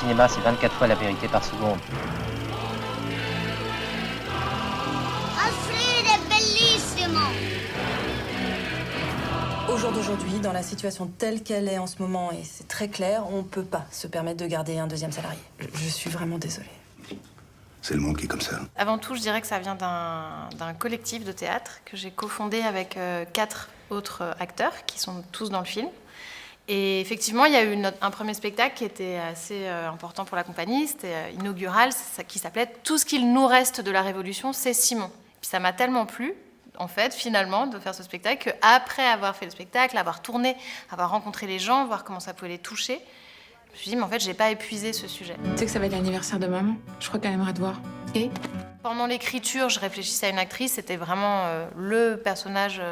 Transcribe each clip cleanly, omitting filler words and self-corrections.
cinéma, c'est 24 fois la vérité par seconde. Alfred è bellissimo! Au jour d'aujourd'hui, dans la situation telle qu'elle est en ce moment, et c'est très clair, on ne peut pas se permettre de garder un deuxième salarié. Je suis vraiment désolée. C'est le monde qui est comme ça. Avant tout, je dirais que ça vient d'un collectif de théâtre que j'ai cofondé avec 4 autres acteurs qui sont tous dans le film. Et effectivement, il y a eu un premier spectacle qui était assez important pour la compagnie, c'était inaugural, qui s'appelait « Tout ce qu'il nous reste de la Révolution, c'est Simon ». Puis ça m'a tellement plu, en fait, finalement, de faire ce spectacle, qu'après avoir fait le spectacle, avoir tourné, avoir rencontré les gens, voir comment ça pouvait les toucher, je me suis dit, mais en fait, j'ai pas épuisé ce sujet. Tu sais que ça va être l'anniversaire de maman. Je crois qu'elle aimerait te voir. Et pendant l'écriture, je réfléchissais à une actrice. C'était vraiment le personnage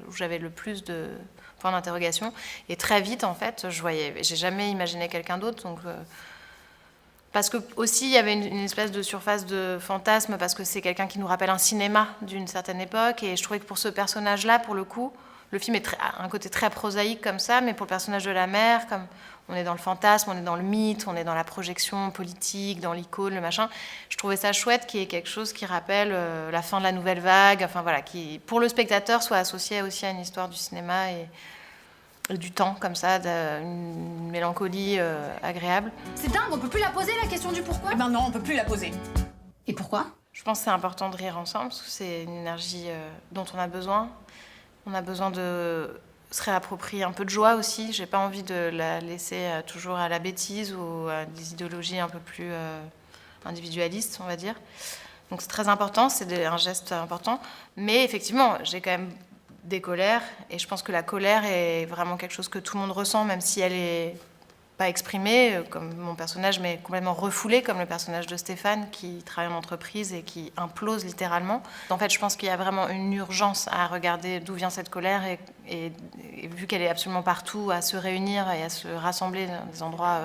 où j'avais le plus de points d'interrogation. Et très vite, en fait, j'ai jamais imaginé quelqu'un d'autre. Donc, parce que aussi, il y avait une espèce de surface de fantasme, parce que c'est quelqu'un qui nous rappelle un cinéma d'une certaine époque. Et je trouvais que pour ce personnage-là, pour le coup, le film a un côté très prosaïque comme ça, mais pour le personnage de la mère, comme on est dans le fantasme, on est dans le mythe, on est dans la projection politique, dans l'icône, le machin. Je trouvais ça chouette qu'il y ait quelque chose qui rappelle la fin de la nouvelle vague, enfin voilà, qui pour le spectateur soit associé aussi à une histoire du cinéma et du temps comme ça, d'une mélancolie agréable. C'est dingue, on peut plus la poser la question du pourquoi. Eh ben non, on peut plus la poser. Et pourquoi? Je pense que c'est important de rire ensemble, parce que c'est une énergie dont on a besoin. On a besoin de se réapproprier un peu de joie aussi. J'ai pas envie de la laisser toujours à la bêtise ou à des idéologies un peu plus individualistes, on va dire. Donc c'est très important, c'est un geste important. Mais effectivement, j'ai quand même des colères, et je pense que la colère est vraiment quelque chose que tout le monde ressent, même si elle est pas exprimée, comme mon personnage, mais complètement refoulée, comme le personnage de Stéphane, qui travaille en entreprise et qui implose littéralement. En fait, je pense qu'il y a vraiment une urgence à regarder d'où vient cette colère, et vu qu'elle est absolument partout, à se réunir et à se rassembler dans des endroits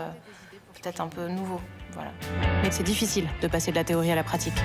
peut-être un peu nouveaux. Voilà. Mais c'est difficile de passer de la théorie à la pratique.